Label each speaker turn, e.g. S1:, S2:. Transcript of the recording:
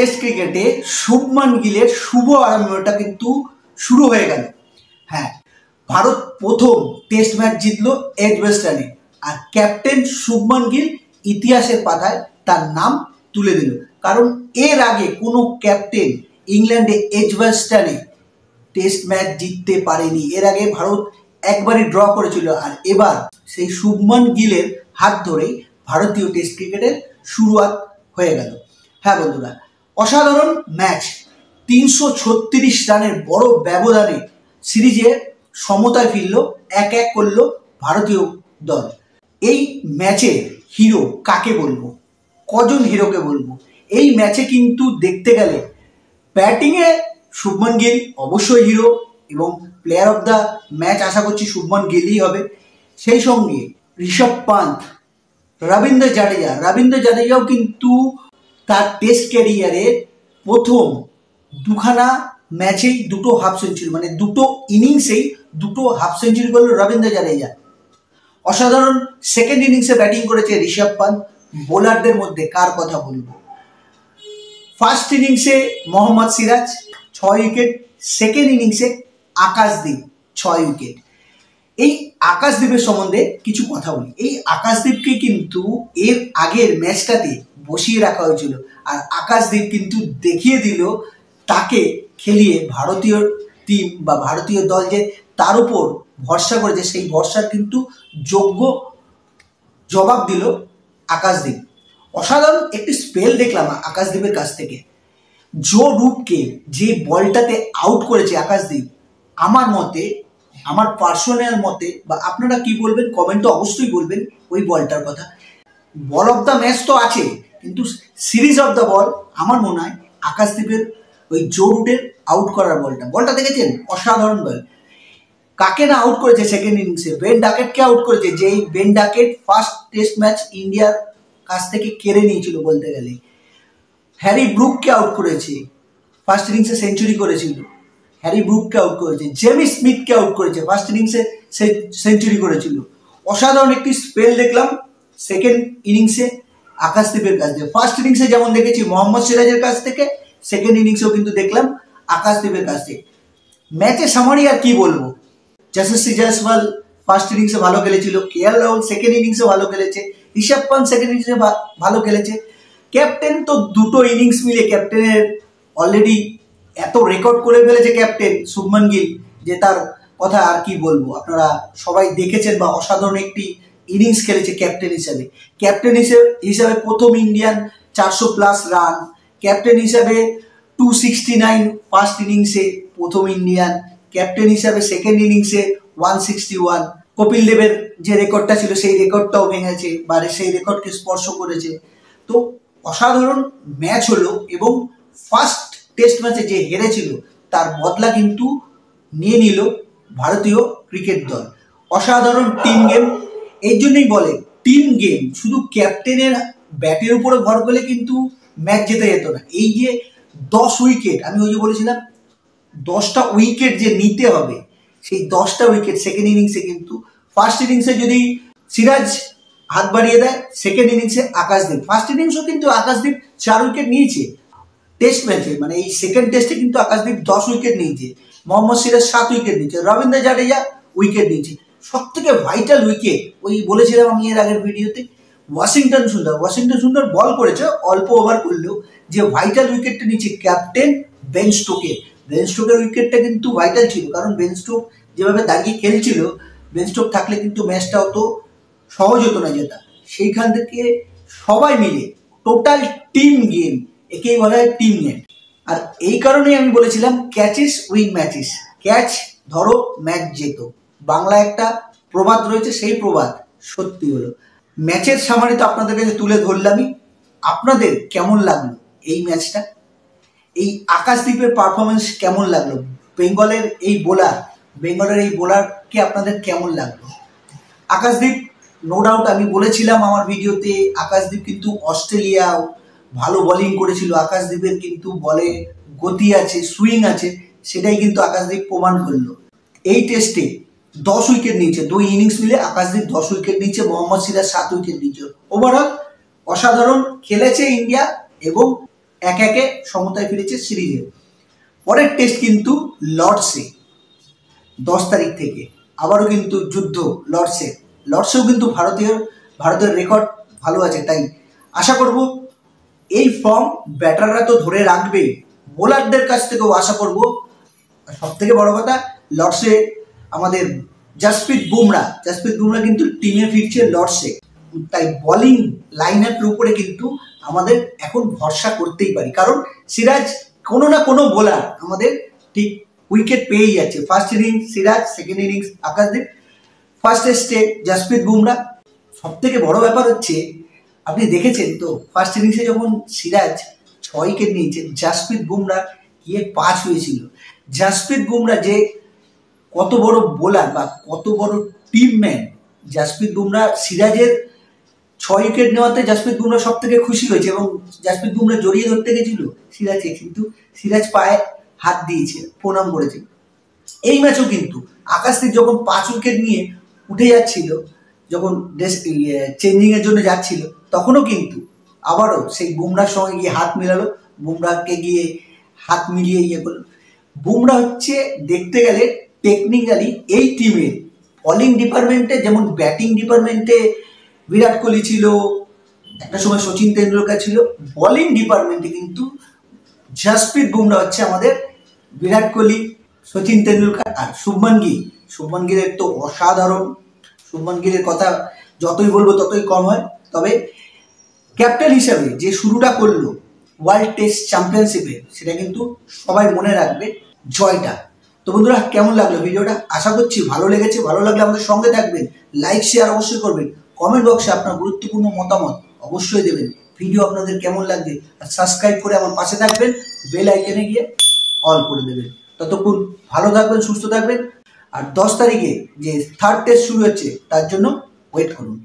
S1: Test ক্রিকেটে শুভমান গিলের শুভ আরম্ভটা কিন্তু শুরু হয়ে গেল। হ্যাঁ, ভারত প্রথম টেস্ট ম্যাচ জিতলো এজবেস্টনে, আর ক্যাপ্টেন শুভমান গিল ইতিহাসের পাতায় তার নাম তুলে দিল। কারণ এর আগে কোনো ক্যাপ্টেন ইংল্যান্ডে এজবেস্টনে টেস্ট ম্যাচ জিততে পারেনি। এর আগে ভারত একবারই ড্র করেছিল, আর এবার সেই শুভমান গিলের হাত ধরেই ভারতীয় টেস্ট ক্রিকেটের শুরুয়াত হয়ে গেল। হ্যাঁ বন্ধুরা, অসাধারণ ম্যাচ। 336 রানের বড় ব্যবধানে সিরিজে সমতায় ফিরল, 1-1 করলো ভারতীয় দল। এই ম্যাচে হিরো কাকে বলবো, কজন হিরোকে বলবো? এই ম্যাচে কিন্তু দেখতে গেলে ব্যাটিংয়ে শুভমান গিল অবশ্যই হিরো, এবং প্লেয়ার অফ দ্য ম্যাচ আশা করছি শুভমান গিলই হবে। সেই সঙ্গে ঋষভ পান্ত, রবীন্দ্র জাদেজাও কিন্তু তার টেস্ট ক্যারিয়ারে প্রথম দুখানা ম্যাচেই দুটো হাফ সেঞ্চুরি, মানে দুটো ইনিংসেই দুটো হাফ সেঞ্চুরি করলো রবীন্দ্র জাদেজা। অসাধারণ সেকেন্ড ইনিংসে ব্যাটিং করেছে ঋষভ পান্ত। বোলারদের মধ্যে কার কথা বলবো? ফার্স্ট ইনিংসে মোহাম্মদ সিরাজ 6 উইকেট, সেকেন্ড ইনিংসে আকাশদীপ 6 উইকেট। এই আকাশদীপের সম্বন্ধে কিছু কথা বলি। এই আকাশদীপকে কিন্তু এর আগের ম্যাচটাতে বসিয়ে রাখা হয়েছিল, আর আকাশদীপ কিন্তু দেখিয়ে দিল তাকে খেলিয়ে ভারতীয় টিম বা ভারতীয় দল যে তার উপর ভরসা করেছে, সেই ভরসার কিন্তু যোগ্য জবাব দিল আকাশদীপ। অসাধারণ একটি স্পেল দেখলাম আকাশদীপের কাছ থেকে। জো রুটকে যে বলটাতে আউট করেছে আকাশদীপ, আমার মতে, আমার পার্সোনাল মতে, বা আপনারা কি বলবেন কমেন্টে অবশ্যই বলবেন ওই বলটার কথা। বল অফ দ্য ম্যাচ তো আছে, কিন্তু সিরিজ অফ দ্য বল আমার মনে হয় আকাশদীপের ওই জো রুটের আউট করার বলটা দেখেছেন? অসাধারণ বল। কাকে না আউট করেছে সেকেন্ড ইনিংসে? বেন ডাকেটকে আউট করেছে, যেই Ben Duckett first test match ইন্ডিয়ার কাছ থেকে কেড়ে নিয়েছিল বলতে গেলে। হ্যারি ব্রুককে আউট করেছে, ফার্স্ট ইনিংসে সেঞ্চুরি করেছিল, হ্যারি ব্রুককে আউট করেছে। জেমি স্মিথকে আউট করেছে, ফার্স্ট ইনিংসে সেঞ্চুরি করেছিল। অসাধারণ একটি স্পেল দেখলাম সেকেন্ড ইনিংসে আকাশদীপের কাছ থেকে। ফার্স্ট ইনিংসে যেমন দেখেছি মোহাম্মদ সিরাজের কাছ থেকে, সেকেন্ড ইনিংসেও কিন্তু দেখলাম আকাশদীপের কাছ থেকে। ম্যাচের সামারি আর কি বলবো? যশস্বী জয়সওয়াল ফার্স্ট ইনিংসে ভালো খেলেছিল, কেএল রাহুল সেকেন্ড ইনিংসে ভালো খেলেছে, ঋষভ পান্ত সেকেন্ড ইনিংসে ভালো খেলেছে। ক্যাপ্টেন তো দুটো ইনিংস মিলে ক্যাপ্টেনের অলরেডি এত রেকর্ড করে ফেলেছে ক্যাপ্টেন শুভমান গিল, যে তার কথা আর কি বলবো। আপনারা সবাই দেখেছেন, বা অসাধারণ একটি ইনিংস খেলেছে ক্যাপ্টেন হিসাবে। ক্যাপ্টেন হিসাবে প্রথম ইন্ডিয়ান 400+ রান, ক্যাপ্টেন হিসাবে 269 ফার্স্ট ইনিংসে প্রথম ইন্ডিয়ান, ক্যাপ্টেন হিসাবে সেকেন্ড ইনিংসে 161। কপিল দেবের যে রেকর্ডটা ছিল সেই রেকর্ডটাও ভেঙেছে, বা সেই রেকর্ডকে স্পর্শ করেছে। তো অসাধারণ ম্যাচ হলো, এবং ফার্স্ট টেস্ট ম্যাচে যে হেরেছিল তার বদলা কিন্তু নিয়ে নিল ভারতীয় ক্রিকেট দল। অসাধারণ টিম গেম। এই জন্যই বলে টিম গেম, শুধু ক্যাপ্টেনের ব্যাটের উপরে ভর করলে কিন্তু ম্যাচ জেতে যেত না। এই যে 10 উইকেট, আমি ওই যে বলেছিলাম 10টা উইকেট যে নিতে হবে, সেই 10টা উইকেট সেকেন্ড ইনিংসে কিন্তু, ফার্স্ট ইনিংসে যদি সিরাজ হাত বাড়িয়ে দেয়, সেকেন্ড ইনিংসে আকাশদীপ, ফার্স্ট ইনিংসও কিন্তু আকাশদীপ 4 উইকেট নিয়েছে টেস্ট ম্যাচে, মানে এই সেকেন্ড টেস্টে কিন্তু আকাশদীপ 10 উইকেট নিয়েছে, মোহাম্মদ সিরাজ 7 উইকেট নিয়েছে, রবীন্দ্র জাদেজা উইকেট নিয়েছে। সব থেকে ভাইটাল উইকেট, ওই বলেছিলাম আমি এর আগের ভিডিওতে, ওয়াশিংটন সুন্দর বল করেছে, অল্প ওভার করলেও যে ভাইটাল উইকেটটা নিচ্ছে ক্যাপ্টেন বেন স্টোকের উইকেটটা কিন্তু ভাইটাল ছিল। কারণ বেন স্টোক যেভাবে দাঁড়িয়ে খেলছিল, বেন স্টোক থাকলে কিন্তু ম্যাচটা অত সহজ হতো না জেতা। সেইখান থেকে সবাই মিলে টোটাল টিম গেম, একেই বলা হয় টিম গেম। আর এই কারণেই আমি বলেছিলাম ক্যাচেস উইন ম্যাচেস, ক্যাচ ধরো ম্যাচ জেতো। বাংলায় একটা প্রবাদ রয়েছে, সেই প্রবাদ সত্যি হলো। ম্যাচের সামারি তো আপনাদের কাছে তুলে ধরলামই। আপনাদের কেমন লাগলো এই ম্যাচটা? এই আকাশদীপের পারফরমেন্স কেমন লাগলো? বেঙ্গলের এই বোলারকে আপনাদের কেমন লাগলো? আকাশদীপ নো ডাউট, আমি বলেছিলাম আমার ভিডিওতে, আকাশদীপ কিন্তু অস্ট্রেলিয়াও ভালো বোলিং করেছিল। আকাশদীপের কিন্তু বলে গতি আছে, সুইং আছে, সেটাই কিন্তু আকাশদীপ প্রমাণ করলো। এই টেস্টে 10 উইকেট নিয়েছে, 2 ইনিংস মিলে আকাশদীপ 10 উইকেট নিয়েছে, মোহাম্মদ সিরাজ 7 উইকেট নিয়েছে। ওভারঅল অসাধারণ খেলেছে ইন্ডিয়া, এবং 1-1 সমতায় ফিরেছে সিরিজে। পরের টেস্ট কিন্তু লর্ডসে 10 তারিখ থেকে, আবারও কিন্তু যুদ্ধ লর্ডসেও কিন্তু ভারতের রেকর্ড ভালো আছে, তাই আশা করব এই ফর্ম ব্যাটাররা তো ধরে রাখবে, বোলারদের কাছ থেকেও আশা করব। সব থেকে বড় কথা, লর্ডসে আমাদের জাসপ্রীত বুমরা কিন্তু টিমে ফিরছে লর্ডসে, তাই বোলিং লাইন আপের উপরে কিন্তু আমাদের এখন ভরসা করতেই পারি, কারণ সিরাজ কোনো না কোনো বোলার আমাদের ঠিক উইকেট পেয়েই যাচ্ছে। First innings Siraj, second innings Akashdeep, first টেস্টে জাসপ্রীত বুমরা। সব থেকে বড় ব্যাপার হচ্ছে, আপনি দেখেছেন তো ফার্স্ট ইনিংসে যখন সিরাজ 6 উইকেট নিয়েছে, জাসপ্রীত বুমরা গিয়ে 5 হয়েছিল। জাসপ্রীত বুমরা যে কত বড় বোলার বা কত বড় টিম ম্যান, জাসপ্রীত বুমরা সিরাজের 6 উইকেট নেওয়াতে জাসপ্রীত বুমরা সব থেকে খুশি হয়েছে এবং জাসপ্রীত বুমরা জড়িয়ে ধরতে গেছিল সিরাজকে, কিন্তু সিরাজ পায়ে হাত দিয়েছে, প্রণাম করেছে। এই ম্যাচেও কিন্তু আকাশদীপ যখন 5 উইকেট নিয়ে উঠে যাচ্ছিল, যখন চেঞ্জিং এর জন্য যাচ্ছিল, তখনও কিন্তু আবারও সেই বুমরার সঙ্গে গিয়ে হাত মিলালো, বুমরাকে গিয়ে হাত মিলিয়ে করলো। বুমরা হচ্ছে দেখতে গেলে টেকনিক্যালি এই টিমের বোলিং ডিপার্টমেন্টে, যেমন ব্যাটিং ডিপার্টমেন্টে বিরাট কোহলি ছিল, একটা সময় সচিন তেন্ডুলকার ছিল, বোলিং ডিপার্টমেন্টে কিন্তু জাসপ্রীত বুমরা হচ্ছে আমাদের বিরাট কোহলি, সচিন তেন্ডুলকার আর শুভমান গিলের তো অসাধারণ। শুভমান গিলের কথা যতই বলবো ততই কম হয়। তবে ক্যাপ্টেন হিসাবে যে শুরুটা করলো ওয়ার্ল্ড টেস্ট চ্যাম্পিয়নশিপে, সেটা কিন্তু সবাই মনে রাখবে জয়টা। তো বন্ধুরা, কেমন লাগলো ভিডিওটা? আশা করছি ভালো লেগেছে। ভালো লাগলে আমাদের সঙ্গে থাকবেন, লাইক শেয়ার অবশ্যই করবেন, কমেন্ট বক্সে আপনার গুরুত্বপূর্ণ মতামত অবশ্যই দেবেন। ভিডিও আপনাদের কেমন লাগছে, আর সাবস্ক্রাইব করে আমার পাশে থাকবেন, বেল আইকনে গিয়ে অল করে দেবেন। ততক্ষণ ভালো থাকবেন, সুস্থ থাকবেন, আর 10 তারিখে যে থার্ড টেস্ট শুরু হচ্ছে তার জন্য ওয়েট করুন।